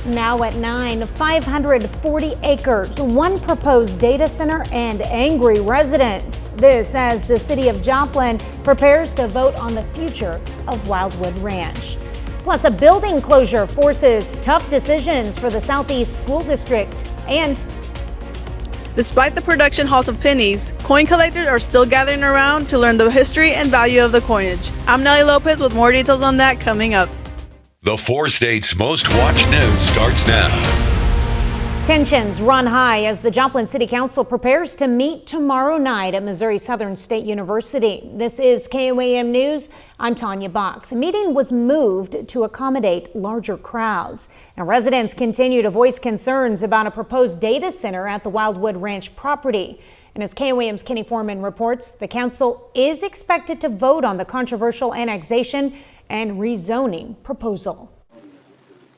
Now at 9, 540 acres, one proposed data center, and angry residents. This as the city of Joplin prepares to vote on the future of Wildwood Ranch. Plus, a building closure forces tough decisions for the Southeast School District. And despite the production halt of pennies, coin collectors are still gathering around to learn the history and value of the coinage. I'm Nelly Lopez with more details on that coming up. The 4 states' most watched news starts now. Tensions run high as the Joplin City Council prepares to meet tomorrow night at Missouri Southern State University. This is KOAM News. I'm Tanya Bach. The meeting was moved to accommodate larger crowds. Now, residents continue to voice concerns about a proposed data center at the Wildwood Ranch property. And as KOAM's Kenny Foreman reports, the council is expected to vote on the controversial annexation and rezoning proposal.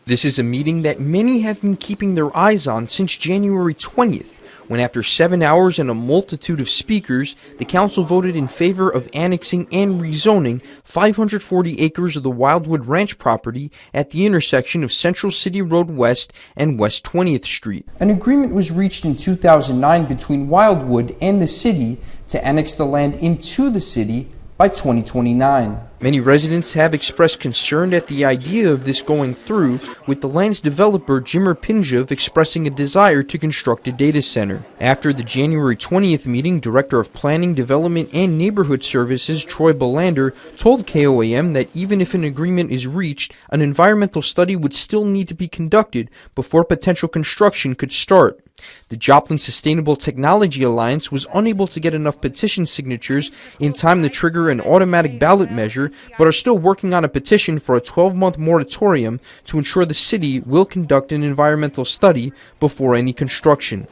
This is a meeting that many have been keeping their eyes on since January 20th, when after 7 hours and a multitude of speakers, the council voted in favor of annexing and rezoning 540 acres of the Wildwood Ranch property at the intersection of Central City Road West and West 20th Street. An agreement was reached in 2009 between Wildwood and the city to annex the land into the city by 2029. Many residents have expressed concern at the idea of this going through, with the land's developer Jimmer Pinjov expressing a desire to construct a data center. After the January 20th meeting, Director of Planning, Development, and Neighborhood Services Troy Belander told KOAM that even if an agreement is reached, an environmental study would still need to be conducted before potential construction could start. The Joplin Sustainable Technology Alliance was unable to get enough petition signatures in time to trigger an automatic ballot measure, but are still working on a petition for a 12-month moratorium to ensure the city will conduct an environmental study before any construction.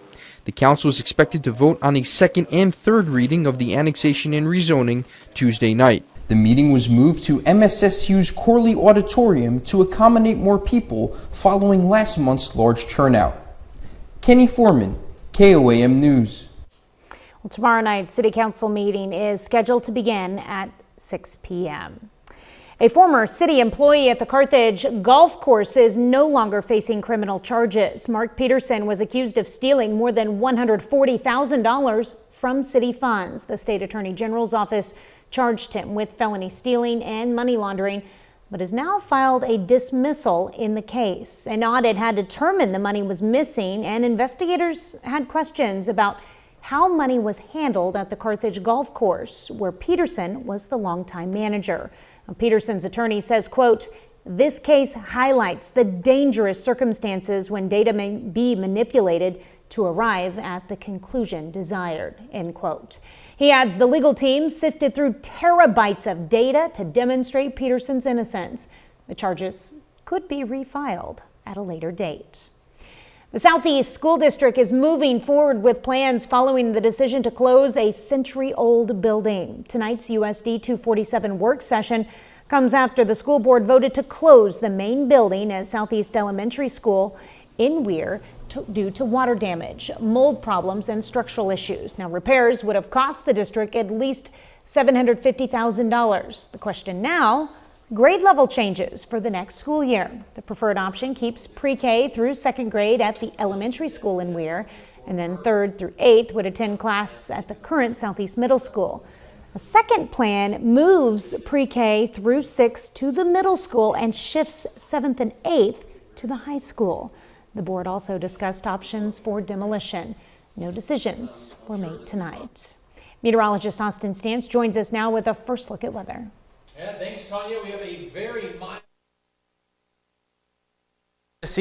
The council is expected to vote on a second and third reading of the annexation and rezoning Tuesday night. The meeting was moved to MSSU's Corley Auditorium to accommodate more people following last month's large turnout. Kenny Foreman, KOAM News. Well, tomorrow night's City Council meeting is scheduled to begin at 6 p.m. A former city employee at the Carthage golf course is no longer facing criminal charges. Mark Peterson was accused of stealing more than $140,000 from city funds. The state attorney general's office charged him with felony stealing and money laundering, but has now filed a dismissal in the case. An audit had determined the money was missing, and investigators had questions about how money was handled at the Carthage golf course, where Peterson was the longtime manager. Peterson's attorney says, quote, "This case highlights the dangerous circumstances when data may be manipulated to arrive at the conclusion desired," end quote. He adds the legal team sifted through terabytes of data to demonstrate Peterson's innocence. The charges could be refiled at a later date. The Southeast School District is moving forward with plans following the decision to close a century-old building. Tonight's USD 247 work session comes after the school board voted to close the main building at Southeast Elementary School in Weir due to water damage, mold problems, and structural issues. Now, repairs would have cost the district at least $750,000. The question now, grade level changes for the next school year. The preferred option keeps pre-K through 2nd grade at the elementary school in Weir, and then 3rd through 8th would attend class at the current Southeast Middle School. A second plan moves pre-K through 6th to the middle school and shifts 7th and 8th to the high school. The board also discussed options for demolition. No decisions were made tonight. Meteorologist Austin Stantz joins us now with a first look at weather. Yeah, thanks, Tanya. We have a very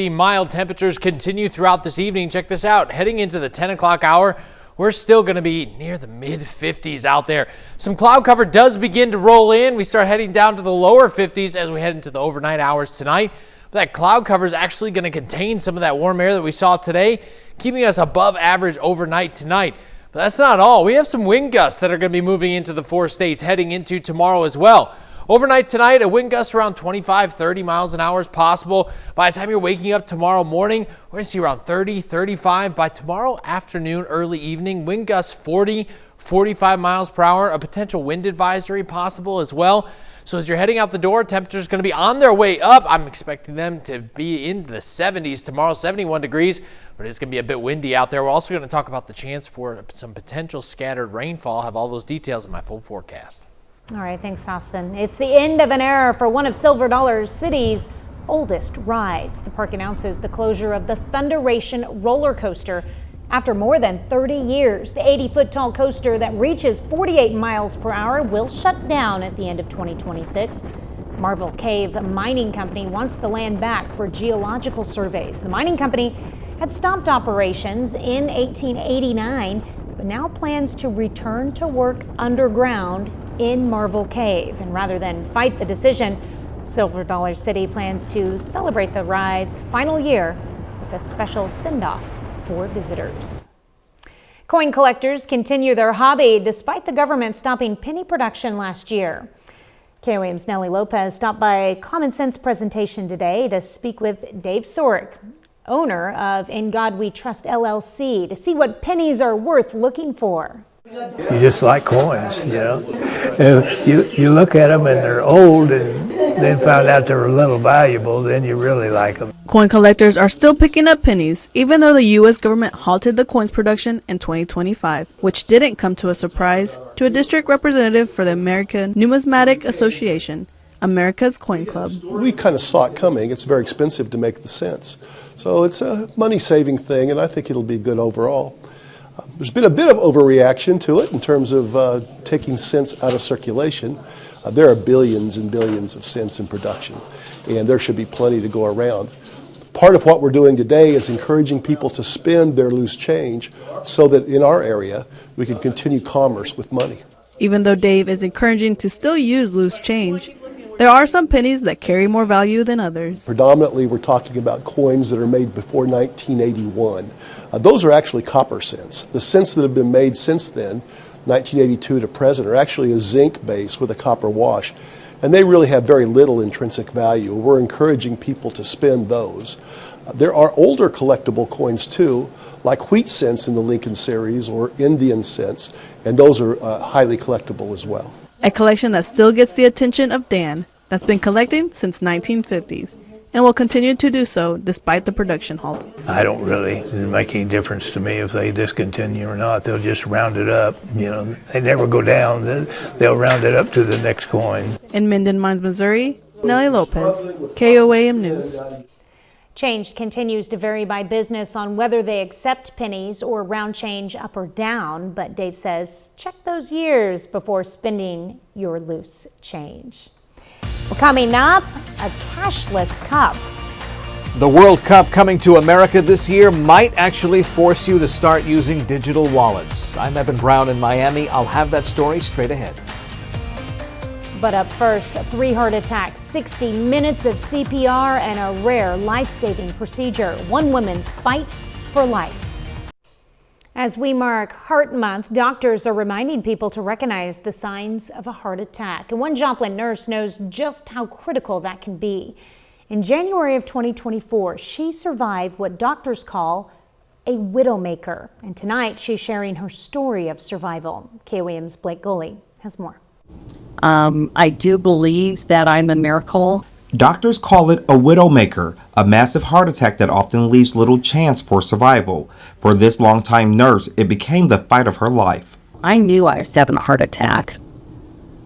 mild temperatures continue throughout this evening. Check this out. Heading into the 10 o'clock hour, we're still going to be near the mid-50s out there. Some cloud cover does begin to roll in. We start heading down to the lower 50s as we head into the overnight hours tonight. That cloud cover is actually going to contain some of that warm air that we saw today, keeping us above average overnight tonight. But that's not all. We have some wind gusts that are going to be moving into the 4 states heading into tomorrow as well. Overnight tonight, a wind gust around 25, 30 miles an hour is possible. By the time you're waking up tomorrow morning, we're going to see around 30, 35. By tomorrow afternoon, early evening, wind gusts 40, 45 miles per hour. A potential wind advisory possible as well. So as you're heading out the door, temperatures going to be on their way up. I'm expecting them to be in the 70s tomorrow, 71 degrees, but it's going to be a bit windy out there. We're also going to talk about the chance for some potential scattered rainfall. I'll have all those details in my full forecast. All right, thanks, Austin. It's the end of an era for one of Silver Dollar City's oldest rides. The park announces the closure of the Thunderation roller coaster after more than 30 years. The 80-foot tall coaster that reaches 48 miles per hour will shut down at the end of 2026. Marvel Cave Mining Company wants the land back for geological surveys. The mining company had stopped operations in 1889, but now plans to return to work underground in Marvel Cave. And rather than fight the decision, Silver Dollar City plans to celebrate the ride's final year with a special send-off for visitors. Coin collectors continue their hobby despite the government stopping penny production last year. KOAM's Nellie Lopez stopped by Common Sense presentation today to speak with Dave Sorick, owner of In God We Trust LLC, to see what pennies are worth looking for. You just like coins, you know. You look at them and they're old and then found out they're a little valuable, then you really like them. Coin collectors are still picking up pennies, even though the U.S. government halted the coins production in 2025, which didn't come to a surprise to a district representative for the American Numismatic Association, America's Coin Club. We kind of saw it coming. It's very expensive to make the cents. So it's a money-saving thing, and I think it'll be good overall. There's been a bit of overreaction to it in terms of taking cents out of circulation. There are billions and billions of cents in production, and there should be plenty to go around. Part of what we're doing today is encouraging people to spend their loose change so that in our area we can continue commerce with money. Even though Dave is encouraging to still use loose change, there are some pennies that carry more value than others. Predominantly we're talking about coins that are made before 1981. Those are actually copper cents. The cents that have been made since then, 1982 to present, are actually a zinc base with a copper wash, and they really have very little intrinsic value. We're encouraging people to spend those. There are older collectible coins too, like wheat cents in the Lincoln series or Indian cents, and those are highly collectible as well. A collection that still gets the attention of Dan, that's been collecting since 1950s. And will continue to do so despite the production halt. I don't really make any difference to me if they discontinue or not. They'll just round it up. You know, they never go down. They'll round it up to the next coin. In Minden Mines, Missouri, Nellie Lopez, KOAM News. Change continues to vary by business on whether they accept pennies or round change up or down, but Dave says check those years before spending your loose change. Well, coming up, a cashless cup. The World Cup coming to America this year might actually force you to start using digital wallets. I'm Eben Brown in Miami. I'll have that story straight ahead. But up first, 3 heart attacks, 60 minutes of CPR, and a rare life-saving procedure. One woman's fight for life. As we mark Heart Month, doctors are reminding people to recognize the signs of a heart attack. And one Joplin nurse knows just how critical that can be. In January of 2024, she survived what doctors call a widowmaker. And tonight, she's sharing her story of survival. KOAM's Blake Goley has more. I do believe that I'm a miracle. Doctors call it a widowmaker, a massive heart attack that often leaves little chance for survival. For this longtime nurse, it became the fight of her life. I knew I was having a heart attack.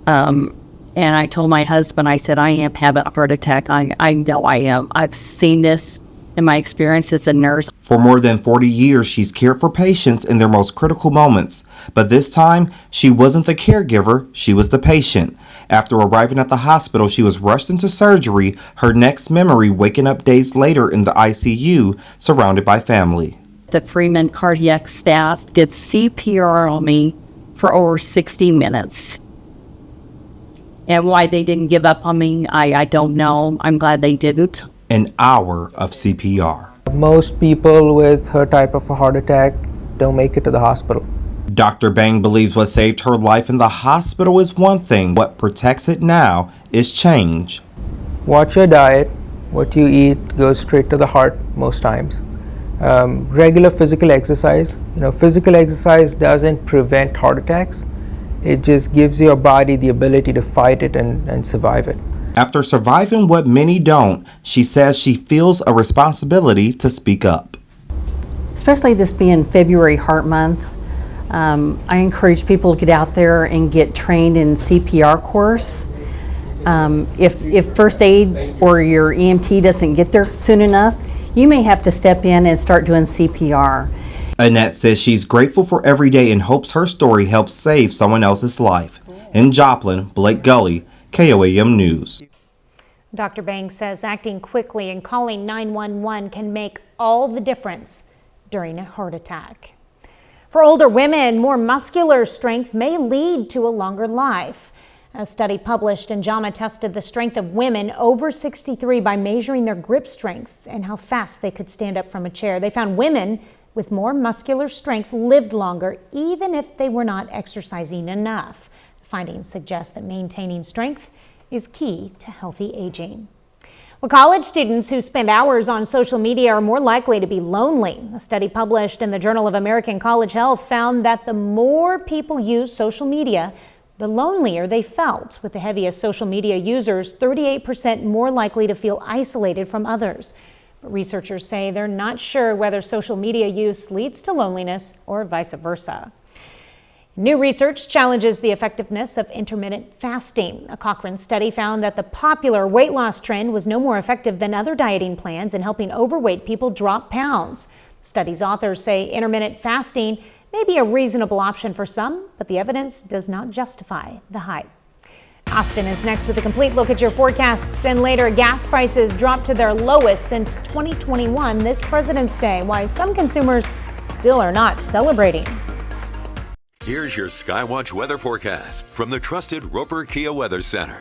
And I told my husband, I said, I am having a heart attack. I know I am. I've seen this in my experience as a nurse. For more than 40 years, she's cared for patients in their most critical moments. But this time, she wasn't the caregiver, she was the patient. After arriving at the hospital, she was rushed into surgery, her next memory waking up days later in the ICU, surrounded by family. The Freeman cardiac staff did CPR on me for over 60 minutes. And why they didn't give up on me, I don't know. I'm glad they didn't. An hour of CPR. Most people with her type of a heart attack don't make it to the hospital. Dr. Bang believes what saved her life in the hospital is one thing. What protects it now is change. Watch your diet. What you eat goes straight to the heart most times. Regular physical exercise. Physical exercise doesn't prevent heart attacks. it just gives your body the ability to fight it and survive it. After surviving what many don't, she says she feels a responsibility to speak up. Especially this being February Heart Month, I encourage people to get out there and get trained in CPR course. If first aid or your EMT doesn't get there soon enough, you may have to step in and start doing CPR. Annette says she's grateful for every day and hopes her story helps save someone else's life. In Joplin, Blake Gully, KOAM News. Dr. Banks says acting quickly and calling 911 can make all the difference during a heart attack. For older women, more muscular strength may lead to a longer life. A study published in JAMA tested the strength of women over 63 by measuring their grip strength and how fast they could stand up from a chair. They found women with more muscular strength lived longer, even if they were not exercising enough. Findings suggest that maintaining strength is key to healthy aging. Well, college students who spend hours on social media are more likely to be lonely. A study published in the Journal of American College Health found that the more people use social media, the lonelier they felt. With the heaviest social media users, 38% more likely to feel isolated from others. But researchers say they're not sure whether social media use leads to loneliness or vice versa. New research challenges the effectiveness of intermittent fasting. A Cochrane study found that the popular weight loss trend was no more effective than other dieting plans in helping overweight people drop pounds. The study's authors say intermittent fasting may be a reasonable option for some, but the evidence does not justify the hype. Austin is next with a complete look at your forecast. And later, gas prices dropped to their lowest since 2021 this President's Day. Why some consumers still are not celebrating. Here's your Skywatch weather forecast from the trusted Roper Kia Weather Center.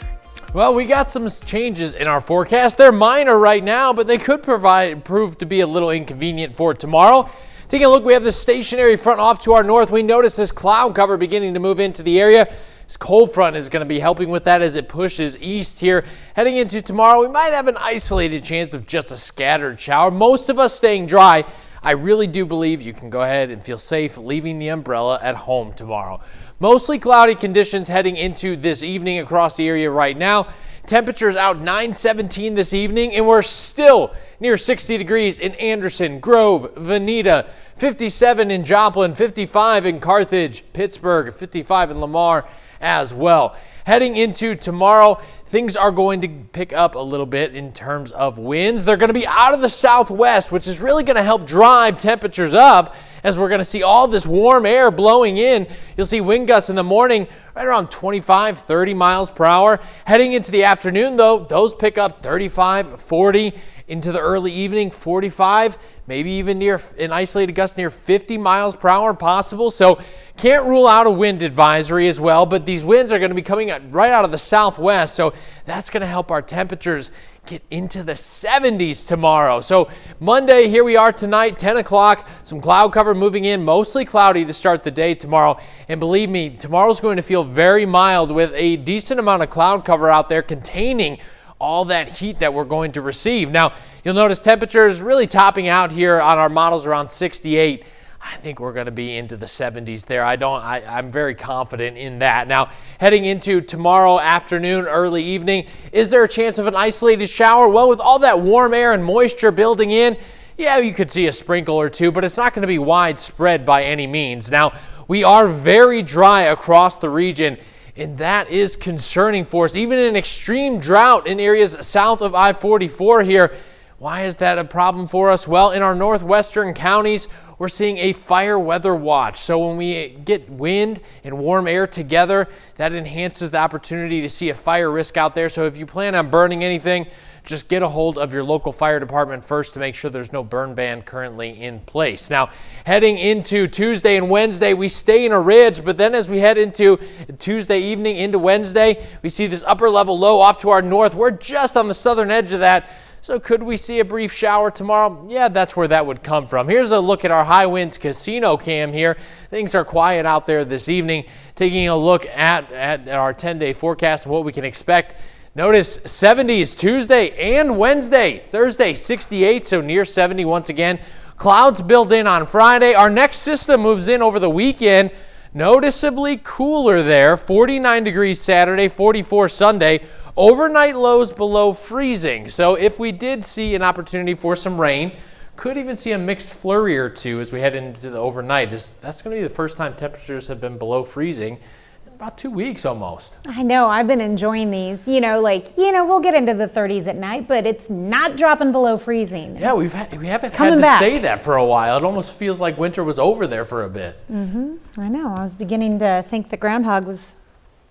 Well, we got some changes in our forecast. They're minor right now, but they could prove to be a little inconvenient for tomorrow. Taking a look, we have the stationary front off to our north. We notice this cloud cover beginning to move into the area. This cold front is going to be helping with that as it pushes east here. Heading into tomorrow, we might have an isolated chance of just a scattered shower. Most of us staying dry. I really do believe you can go ahead and feel safe leaving the umbrella at home tomorrow. Mostly cloudy conditions heading into this evening across the area right now. Temperatures out 9-17 this evening, and we're still near 60 degrees in Anderson, Grove, Veneta, 57 in Joplin, 55 in Carthage, Pittsburgh, 55 in Lamar as well. Heading into tomorrow, things are going to pick up a little bit in terms of winds. They're going to be out of the southwest, which is really going to help drive temperatures up as we're going to see all this warm air blowing in. You'll see wind gusts in the morning right around 25, 30 miles per hour. Heading into the afternoon, though, those pick up 35, 40 into the early evening, 45, maybe even near an isolated gust near 50 miles per hour possible. So can't rule out a wind advisory as well, but these winds are going to be coming right out of the southwest. So that's going to help our temperatures get into the 70s tomorrow. So Monday, here we are tonight, 10 o'clock, some cloud cover moving in, mostly cloudy to start the day tomorrow. And believe me, tomorrow's going to feel very mild with a decent amount of cloud cover out there containing all that heat that we're going to receive. Now, you'll notice temperatures really topping out here on our models around 68. I think we're going to be into the 70s there. I'm very confident in that. Now, heading into tomorrow afternoon, early evening, is there a chance of an isolated shower? Well, with all that warm air and moisture building in, yeah, you could see a sprinkle or two, but it's not going to be widespread by any means. Now, we are very dry across the region, and that is concerning for us. Even in extreme drought in areas south of I-44 here. Why is that a problem for us? Well, in our northwestern counties, we're seeing a fire weather watch. So when we get wind and warm air together, that enhances the opportunity to see a fire risk out there. So if you plan on burning anything, just get a hold of your local fire department first to make sure there's no burn ban currently in place. Now, heading into Tuesday and Wednesday, we stay in a ridge, but then as we head into Tuesday evening into Wednesday, we see this upper level low off to our north. We're just on the southern edge of that. So could we see a brief shower tomorrow? Yeah, that's where that would come from. Here's a look at our high winds casino cam here. Things are quiet out there this evening. Taking a look at our 10-day forecast and what we can expect. Notice 70s Tuesday and Wednesday. Thursday 68, so near 70 once again. Clouds build in on Friday. Our next system moves in over the weekend. Noticeably cooler there, 49 degrees Saturday, 44 Sunday. Overnight lows below freezing. So if we did see an opportunity for some rain, could even see a mixed flurry or two as we head into the overnight. That's going to be the first time temperatures have been below freezing in about 2 weeks almost. I know, I've been enjoying these. We'll get into the 30s at night, but it's not dropping below freezing. Yeah, we haven't had to say that for a while. It almost feels like winter was over there for a bit. I know, I was beginning to think the groundhog was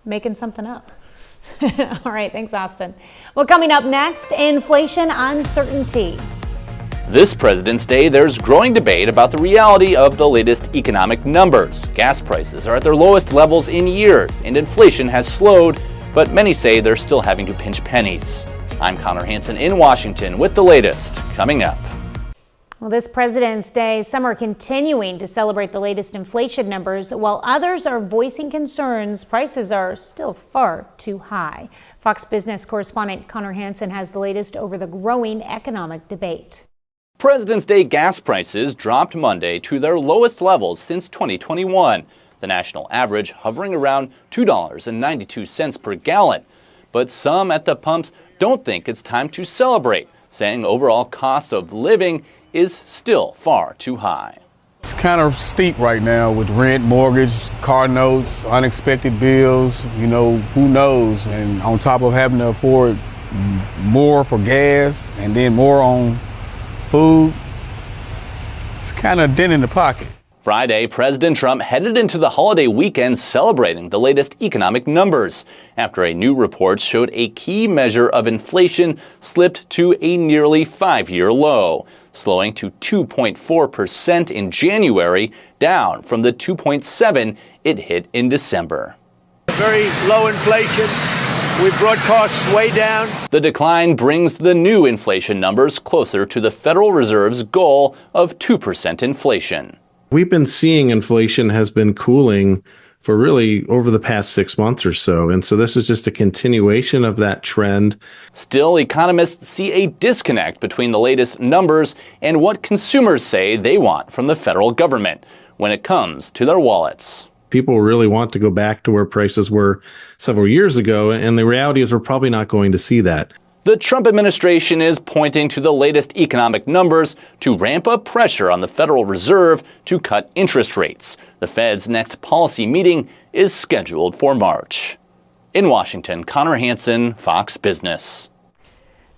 making something up. All right, thanks, Austin. Well, coming up next, inflation uncertainty. This President's Day, there's growing debate about the reality of the latest economic numbers. Gas prices are at their lowest levels in years, and inflation has slowed, but many say they're still having to pinch pennies. I'm Connor Hansen in Washington with the latest coming up. Well, this President's Day, some are continuing to celebrate the latest inflation numbers, while others are voicing concerns prices are still far too high. Fox Business correspondent Connor Hansen has the latest over the growing economic debate. President's Day gas prices dropped Monday to their lowest levels since 2021. The national average hovering around $2.92 per gallon. But some at the pumps don't think it's time to celebrate, saying overall cost of living is still far too high. It's kind of steep right now with rent, mortgage, car notes, unexpected bills, who knows? And on top of having to afford more for gas and then more on food, it's kind of a dent in the pocket. Friday, President Trump headed into the holiday weekend celebrating the latest economic numbers after a new report showed a key measure of inflation slipped to a nearly 5-year low, slowing to 2.4% in January, down from the 2.7% it hit in December. Very low inflation. We brought costs way down. The decline brings the new inflation numbers closer to the Federal Reserve's goal of 2% inflation. We've been seeing inflation has been cooling for really over the past 6 months or so. And so this is just a continuation of that trend. Still, economists see a disconnect between the latest numbers and what consumers say they want from the federal government when it comes to their wallets. People really want to go back to where prices were several years ago, and the reality is we're probably not going to see that. The Trump administration is pointing to the latest economic numbers to ramp up pressure on the Federal Reserve to cut interest rates. The Fed's next policy meeting is scheduled for March. In Washington, Connor Hansen, Fox Business.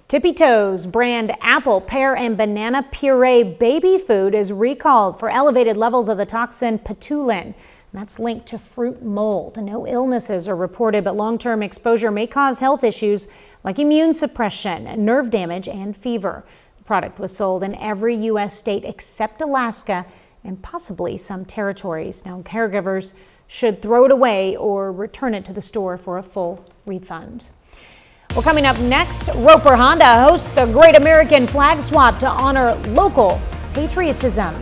Tippy Toes brand apple, pear, and banana puree baby food is recalled for elevated levels of the toxin patulin. That's linked to fruit mold. No illnesses are reported, but long-term exposure may cause health issues like immune suppression, nerve damage, and fever. The product was sold in every U.S. state except Alaska and possibly some territories. Now, caregivers should throw it away or return it to the store for a full refund. Well, coming up next, Roper Honda hosts the Great American Flag Swap to honor local patriotism.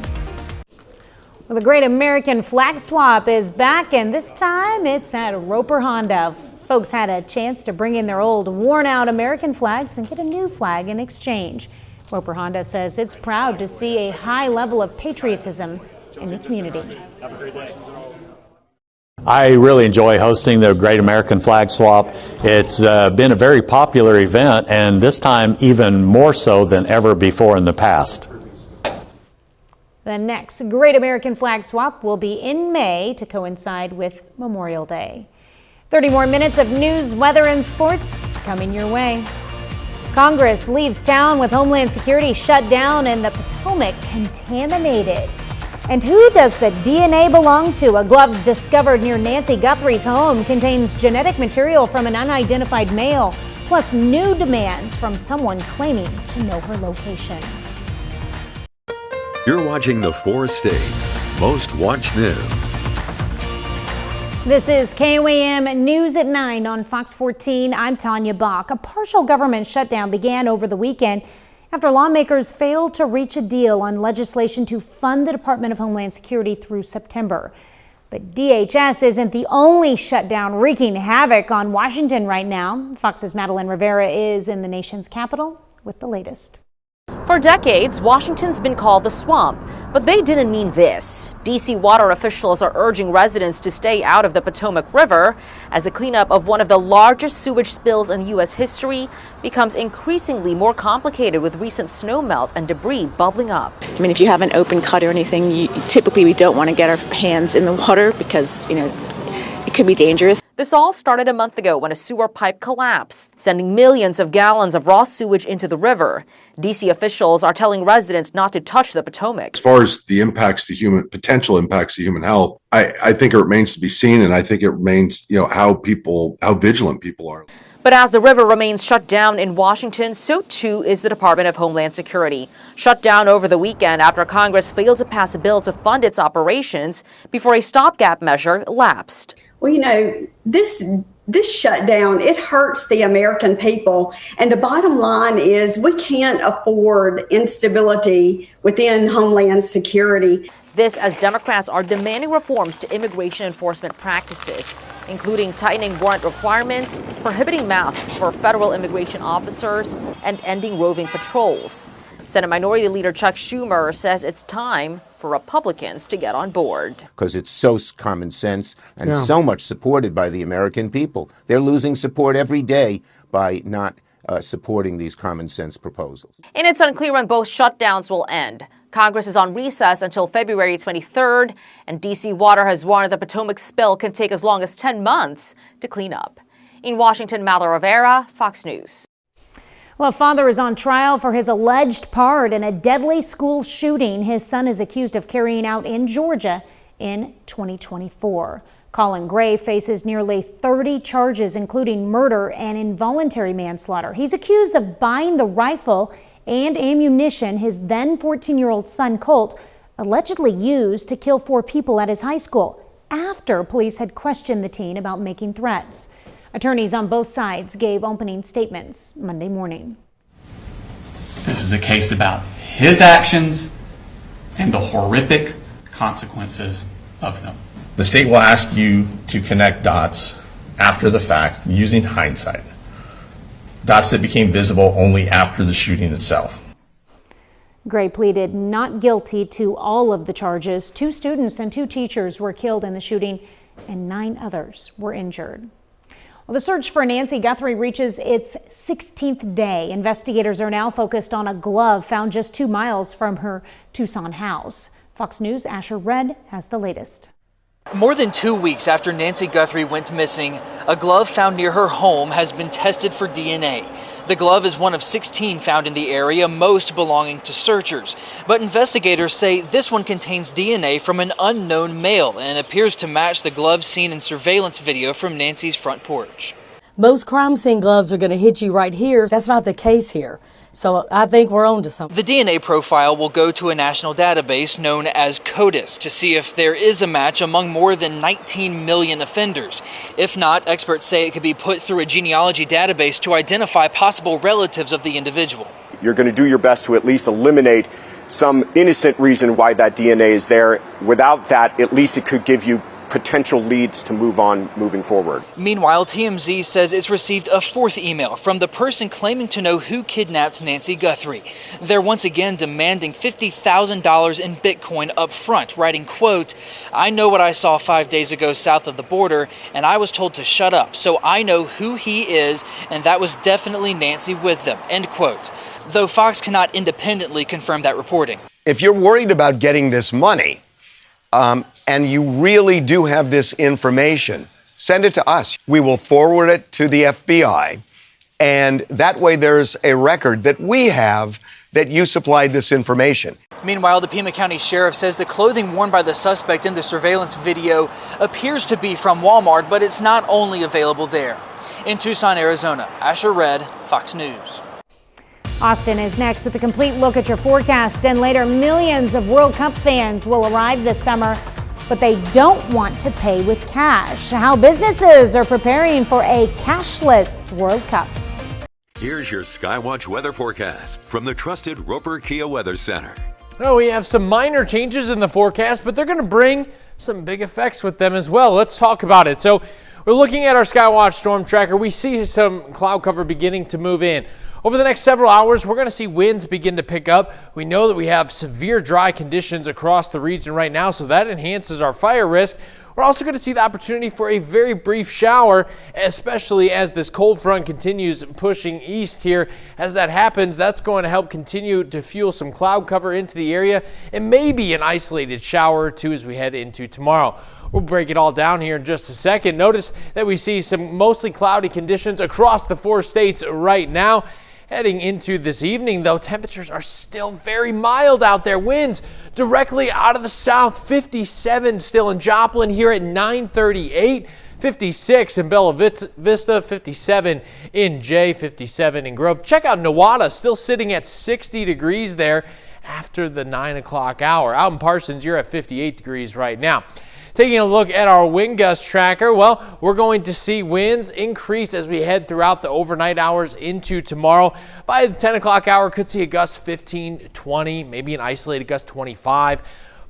Well, the Great American Flag Swap is back, and this time it's at Roper Honda. Folks had a chance to bring in their old worn-out American flags and get a new flag in exchange. Roper Honda says it's proud to see a high level of patriotism in the community. I really enjoy hosting the Great American Flag Swap. It's been a very popular event, and this time even more so than ever before in the past. The next Great American Flag Swap will be in May to coincide with Memorial Day. 30 more minutes of news, weather, and sports coming your way. Congress leaves town with Homeland Security shut down and the Potomac contaminated. And who does the DNA belong to? A glove discovered near Nancy Guthrie's home contains genetic material from an unidentified male, plus new demands from someone claiming to know her location. You're watching the 4 states' most watched news. This is KOAM News at 9 on Fox 14. I'm Tanya Bach. A partial government shutdown began over the weekend after lawmakers failed to reach a deal on legislation to fund the Department of Homeland Security through September. But DHS isn't the only shutdown wreaking havoc on Washington right now. Fox's Madeline Rivera is in the nation's capital with the latest. For decades, Washington's been called the swamp, but they didn't mean this. D.C. water officials are urging residents to stay out of the Potomac River as the cleanup of one of the largest sewage spills in U.S. history becomes increasingly more complicated with recent snowmelt and debris bubbling up. I mean, if you have an open cut or anything, typically we don't want to get our hands in the water because, it could be dangerous. This all started a month ago when a sewer pipe collapsed, sending millions of gallons of raw sewage into the river. D.C. officials are telling residents not to touch the Potomac. As far as the potential impacts to human health, I think it remains to be seen, and I think it remains, how vigilant people are. But as the river remains shut down in Washington, so too is the Department of Homeland Security. Shut down over the weekend after Congress failed to pass a bill to fund its operations before a stopgap measure lapsed. Well, this shutdown, it hurts the American people. And the bottom line is we can't afford instability within Homeland Security. This as Democrats are demanding reforms to immigration enforcement practices, including tightening warrant requirements, prohibiting masks for federal immigration officers, and ending roving patrols. Senate Minority Leader Chuck Schumer says it's time for Republicans to get on board. Because it's so common sense and so much supported by the American people. They're losing support every day by not supporting these common sense proposals. And it's unclear when both shutdowns will end. Congress is on recess until February 23rd, and D.C. Water has warned the Potomac spill can take as long as 10 months to clean up. In Washington, Mallory Rivera, Fox News. Well, a father is on trial for his alleged part in a deadly school shooting his son is accused of carrying out in Georgia in 2024. Colin Gray faces nearly 30 charges, including murder and involuntary manslaughter. He's accused of buying the rifle and ammunition his then 14-year-old son Colt allegedly used to kill 4 people at his high school after police had questioned the teen about making threats. Attorneys on both sides gave opening statements Monday morning. This is a case about his actions and the horrific consequences of them. The state will ask you to connect dots after the fact using hindsight. Dots that became visible only after the shooting itself. Gray pleaded not guilty to all of the charges. 2 students and 2 teachers were killed in the shooting and 9 others were injured. Well, the search for Nancy Guthrie reaches its 16th day. Investigators are now focused on a glove found just 2 miles from her Tucson house. Fox News' Asher Red has the latest. More than 2 weeks after Nancy Guthrie went missing, a glove found near her home has been tested for DNA. The glove is one of 16 found in the area, most belonging to searchers. But investigators say this one contains DNA from an unknown male and appears to match the glove seen in surveillance video from Nancy's front porch. Most crime scene gloves are going to hit you right here. That's not the case here. So I think we're on to something. The DNA profile will go to a national database known as CODIS to see if there is a match among more than 19 million offenders. If not, experts say it could be put through a genealogy database to identify possible relatives of the individual. You're going to do your best to at least eliminate some innocent reason why that DNA is there. Without that, at least it could give you potential leads to moving forward. Meanwhile, TMZ says it's received a 4th email from the person claiming to know who kidnapped Nancy Guthrie. They're once again demanding $50,000 in Bitcoin up front, writing, quote, "I know what I saw 5 days ago south of the border, and I was told to shut up, so I know who he is, and that was definitely Nancy with them," end quote. Though Fox cannot independently confirm that reporting. If you're worried about getting this money, and you really do have this information, send it to us. We will forward it to the FBI, and that way there's a record that we have that you supplied this information. Meanwhile, the Pima County Sheriff says the clothing worn by the suspect in the surveillance video appears to be from Walmart, but it's not only available there. In Tucson, Arizona, Asher Red, Fox News. Austin is next with a complete look at your forecast, and later millions of World Cup fans will arrive this summer, but they don't want to pay with cash. How businesses are preparing for a cashless World Cup. Here's your Skywatch weather forecast from the trusted Roper Kia Weather Center. Oh, we have some minor changes in the forecast, but they're going to bring some big effects with them as well. Let's talk about it. So we're looking at our Skywatch storm tracker. We see some cloud cover beginning to move in. Over the next several hours, we're going to see winds begin to pick up. We know that we have severe dry conditions across the region right now, so that enhances our fire risk. We're also going to see the opportunity for a very brief shower, especially as this cold front continues pushing east here. As that happens, that's going to help continue to fuel some cloud cover into the area and maybe an isolated shower or two as we head into tomorrow. We'll break it all down here in just a second. Notice that we see some mostly cloudy conditions across the 4 states right now. Heading into this evening, though, temperatures are still very mild out there. Winds directly out of the south, 57 still in Joplin here at 9:38. 56 in Bella Vista, 57 in Jay, 57 in Grove. Check out Nowata, still sitting at 60 degrees there after the 9 o'clock hour. Out in Parsons, you're at 58 degrees right now. Taking a look at our wind gust tracker, well, we're going to see winds increase as we head throughout the overnight hours into tomorrow. By the 10 o'clock hour, could see a gust 15, 20, maybe an isolated gust 25.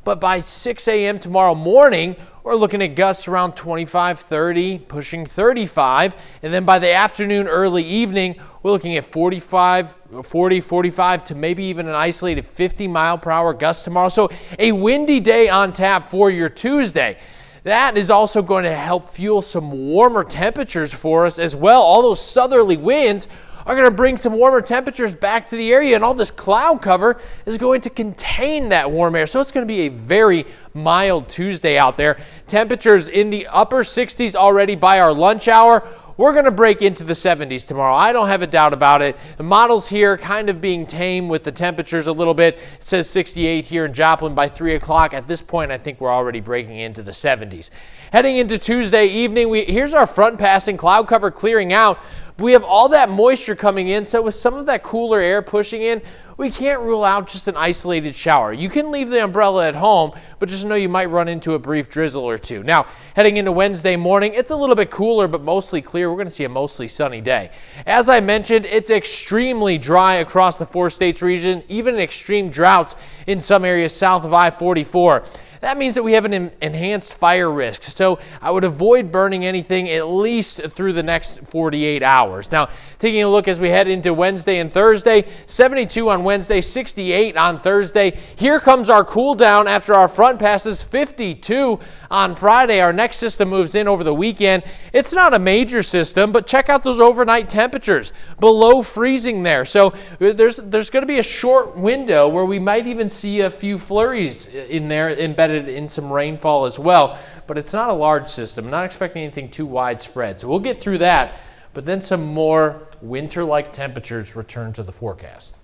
But by 6 a.m. tomorrow morning, we're looking at gusts around 25, 30, pushing 35. And then by the afternoon, early evening, we're looking at 45, 40, 45 to maybe even an isolated 50-mile-per-hour gust tomorrow. So a windy day on tap for your Tuesday. That is also going to help fuel some warmer temperatures for us as well. All those southerly winds are going to bring some warmer temperatures back to the area, and all this cloud cover is going to contain that warm air. So it's going to be a very mild Tuesday out there. Temperatures in the upper 60s already by our lunch hour. We're going to break into the 70s tomorrow. I don't have a doubt about it. The models here kind of being tame with the temperatures a little bit. It says 68 here in Joplin by 3 o'clock. At this point, I think we're already breaking into the 70s. Heading into Tuesday evening, here's our front passing, cloud cover clearing out. We have all that moisture coming in, so with some of that cooler air pushing in, we can't rule out just an isolated shower. You can leave the umbrella at home, but just know you might run into a brief drizzle or two. Now, heading into Wednesday morning, it's a little bit cooler, but mostly clear. We're going to see a mostly sunny day. As I mentioned, it's extremely dry across the 4 states region, even extreme droughts in some areas south of I-44. That means that we have an enhanced fire risk, so I would avoid burning anything at least through the next 48 hours. Now, taking a look as we head into Wednesday and Thursday, 72 on Wednesday, 68 on Thursday. Here comes our cool down after our front passes, 52 on Friday. Our next system moves in over the weekend. It's not a major system, but check out those overnight temperatures, below freezing there. So there's going to be a short window where we might even see a few flurries in there embedded in some rainfall as well, but it's not a large system. I'm not expecting anything too widespread, so we'll get through that, but then some more winter-like temperatures return to the forecast.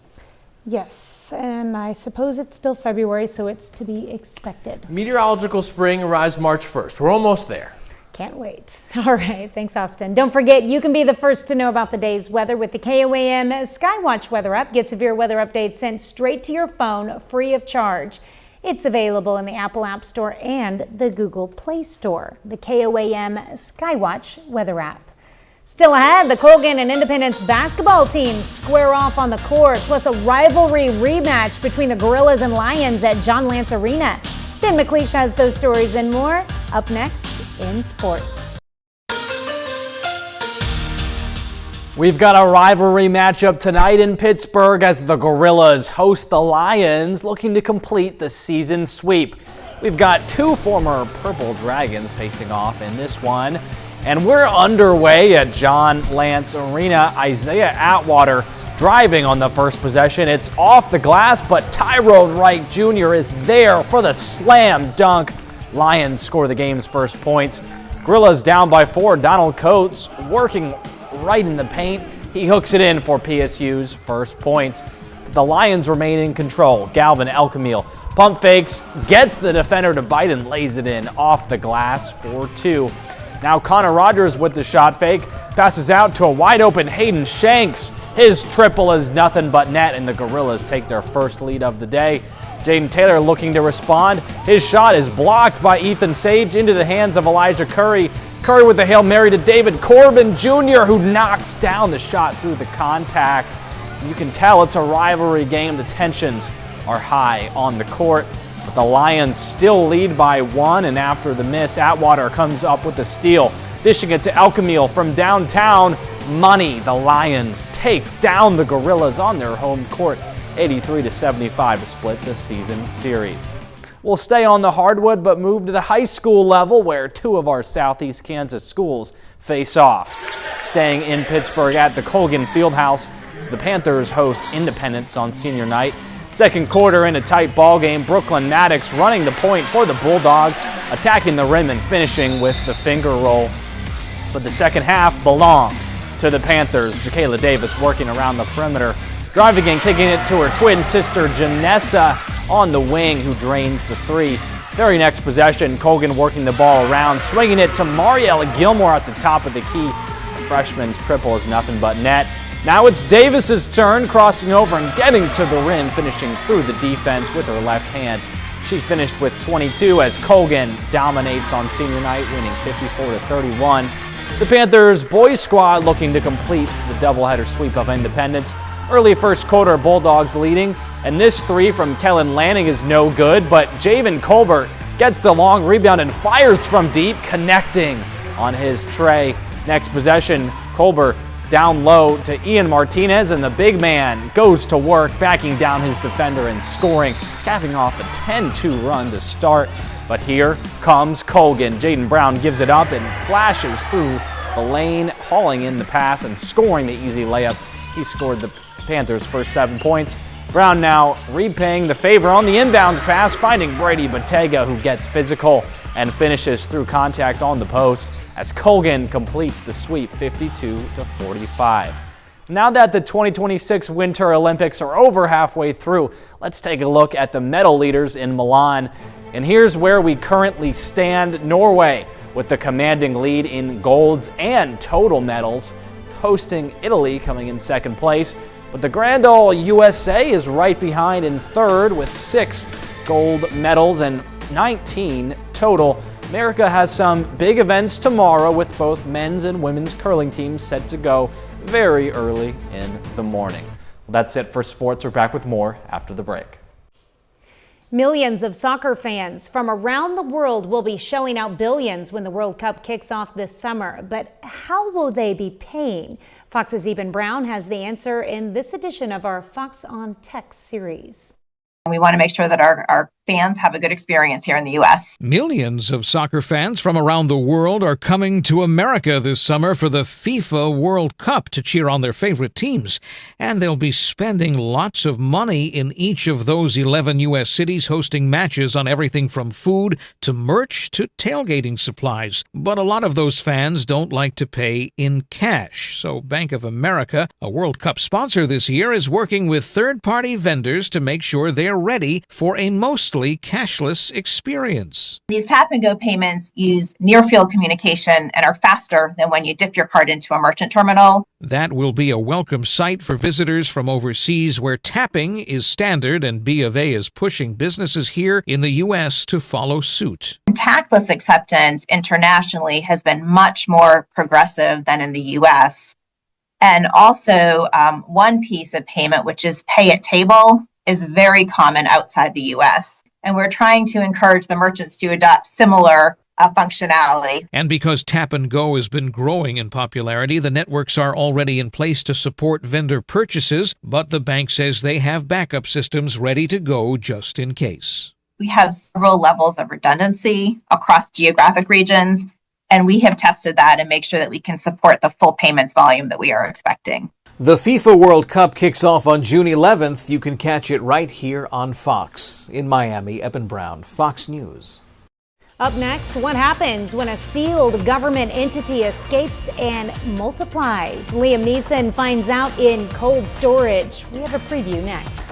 Yes, and I suppose it's still February, so it's to be expected. Meteorological spring arrives March 1st. We're almost there. Can't wait. All right, thanks, Austin. Don't forget, you can be the first to know about the day's weather with the KOAM Skywatch Weather app. Get severe weather updates sent straight to your phone, free of charge. It's available in the Apple App Store and the Google Play Store. The KOAM Skywatch Weather app. Still ahead, the Colgan and Independence basketball teams square off on the court, plus a rivalry rematch between the Gorillas and Lions at John Lance Arena. Dan McLeish has those stories and more up next in sports. We've got a rivalry matchup tonight in Pittsburgh as the Gorillas host the Lions, looking to complete the season sweep. We've got 2 former Purple Dragons facing off in this one, and we're underway at John Lance Arena. Isaiah Atwater driving on the first possession. It's off the glass, but Tyrone Wright Jr. is there for the slam dunk. Lions score the game's first points. Gorillas down by 4. Donald Coates working right in the paint. He hooks it in for PSU's first points. The Lions remain in control. Galvin Elkamil pump fakes, gets the defender to bite and lays it in off the glass for 2. Now Connor Rogers with the shot fake, passes out to a wide open Hayden Shanks. His triple is nothing but net, and the Gorillas take their first lead of the day. Jaden Taylor looking to respond. His shot is blocked by Ethan Sage into the hands of Elijah Curry. Curry with the Hail Mary to David Corbin Jr., who knocks down the shot through the contact. You can tell it's a rivalry game. The tensions are high on the court, but the Lions still lead by 1, and after the miss, Atwater comes up with the steal, dishing it to Elkamil from downtown. money. The Lions take down the Gorillas on their home court, 83-75 to split the season series. We'll stay on the hardwood but move to the high school level where two of our Southeast Kansas schools face off. Staying in Pittsburgh at the Colgan Fieldhouse as the Panthers host Independence on senior night. Second quarter in a tight ball game, Brooklyn Maddox running the point for the Bulldogs, attacking the rim and finishing with the finger roll. But the second half belongs to the Panthers. Jacayla Davis working around the perimeter, driving and kicking it to her twin sister Janessa on the wing, who drains the three. Very next possession, Colgan working the ball around, swinging it to Mariella Gilmore at the top of the key. The freshman's triple is nothing but net. Now it's Davis's turn, crossing over and getting to the rim, finishing through the defense with her left hand. She finished with 22 as Colgan dominates on senior night, winning 54-31. The Panthers boys squad looking to complete the doubleheader sweep of Independence. Early first quarter, Bulldogs leading, and this three from Kellen Lanning is no good, but Javen Colbert gets the long rebound and fires from deep, connecting on his tray. Next possession, Colbert down low to Ian Martinez, and the big man goes to work, backing down his defender and scoring, capping off a 10-2 run to start. But here comes Colgan. Jaden Brown gives it up and flashes through the lane, hauling in the pass and scoring the easy layup. He scored the Panthers' first 7 points. Brown now repaying the favor on the inbounds pass, finding Brady Bottega, who gets physical and finishes through contact on the post as Colgan completes the sweep 52-45. Now that the 2026 Winter Olympics are over halfway through, let's take a look at the medal leaders in Milan. And here's where we currently stand. Norway with the commanding lead in golds and total medals, hosting Italy coming in second place. But the Grand Ole USA is right behind in third with 6 gold medals and 19 total. America has some big events tomorrow with both men's and women's curling teams set to go very early in the morning. Well, that's it for sports. We're back with more after the break. Millions of soccer fans from around the world will be shelling out billions when the World Cup kicks off this summer. But how will they be paying? Fox's Eben Brown has the answer in this edition of our Fox on Tech series. We want to make sure that our fans have a good experience here in the U.S. Millions of soccer fans from around the world are coming to America this summer for the FIFA World Cup to cheer on their favorite teams. And they'll be spending lots of money in each of those 11 U.S. cities, hosting matches on everything from food to merch to tailgating supplies. But a lot of those fans don't like to pay in cash. So Bank of America, a World Cup sponsor this year, is working with third-party vendors to make sure they're ready for a mostly cashless experience. These tap-and-go payments use near-field communication and are faster than when you dip your card into a merchant terminal. That will be a welcome sight for visitors from overseas where tapping is standard, and B of A is pushing businesses here in the U.S. to follow suit. Tactless acceptance internationally has been much more progressive than in the U.S. And also one piece of payment, which is pay at table, is very common outside the U.S. And we're trying to encourage the merchants to adopt similar functionality. And because Tap and Go has been growing in popularity, the networks are already in place to support vendor purchases, but the bank says they have backup systems ready to go just in case. We have several levels of redundancy across geographic regions, and we have tested that and make sure that we can support the full payments volume that we are expecting. The FIFA World Cup kicks off on June 11th. You can catch it right here on Fox. In Miami, Eben Brown, Fox News. Up next, what happens when a sealed government entity escapes and multiplies? Liam Neeson finds out in Cold Storage. We have a preview next.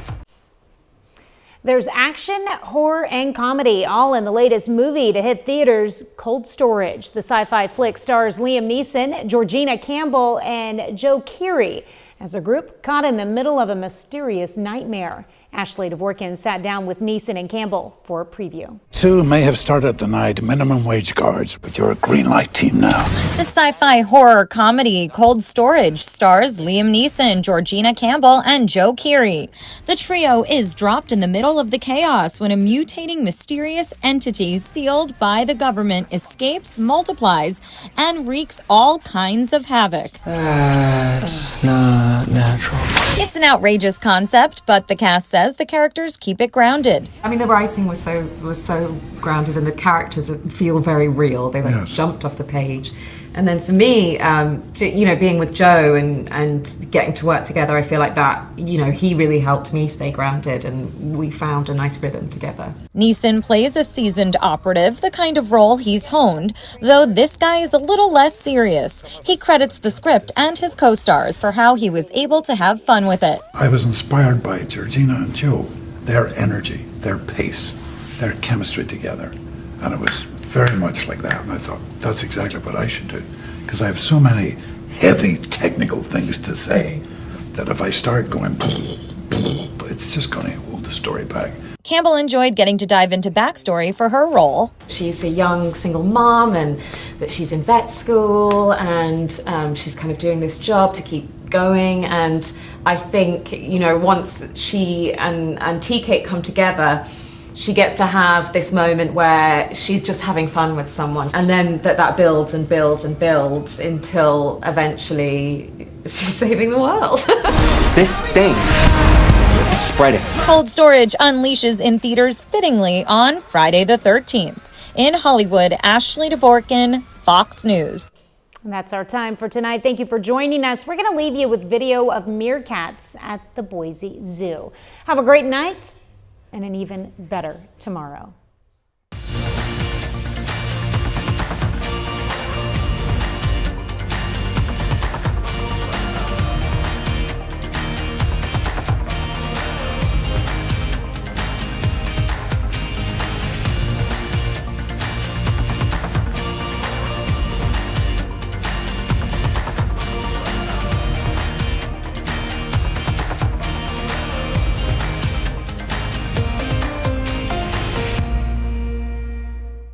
There's action, horror, and comedy, all in the latest movie to hit theaters, Cold Storage. The sci-fi flick stars Liam Neeson, Georgina Campbell, and Joe Keery as a group caught in the middle of a mysterious nightmare. Ashley Dvorkin sat down with Neeson and Campbell for a preview. Two may have started the night minimum wage guards, but you're a green light team now. The sci-fi horror comedy Cold Storage stars Liam Neeson, Georgina Campbell, and Joe Keery. The trio is dropped in the middle of the chaos when a mutating mysterious entity sealed by the government escapes, multiplies, and wreaks all kinds of havoc. That's not natural. It's an outrageous concept, but the cast says the characters keep it grounded. I mean, the writing was so grounded, and the characters feel very real. They jumped off the page. And then for me, being with Joe and getting to work together, I feel like that, he really helped me stay grounded, and we found a nice rhythm together. Neeson plays a seasoned operative, the kind of role he's honed, though this guy is a little less serious. He credits the script and his co-stars for how he was able to have fun with it. I was inspired by Georgina and Joe, their energy, their pace, their chemistry together. And it was very much like that. And I thought, that's exactly what I should do. Because I have so many heavy technical things to say that if I start going, it's just going to hold the story back. Campbell enjoyed getting to dive into backstory for her role. She's a young single mom, and that she's in vet school, and she's kind of doing this job to keep going. And I think, once she and Tea-Cake come together, she gets to have this moment where she's just having fun with someone, and then that builds and builds and builds until eventually she's saving the world. This thing is spreading. Cold Storage unleashes in theaters fittingly on Friday the 13th. In Hollywood, Ashley Dvorkin, Fox News. And that's our time for tonight. Thank you for joining us. We're going to leave you with video of meerkats at the Boise Zoo. Have a great night and an even better tomorrow.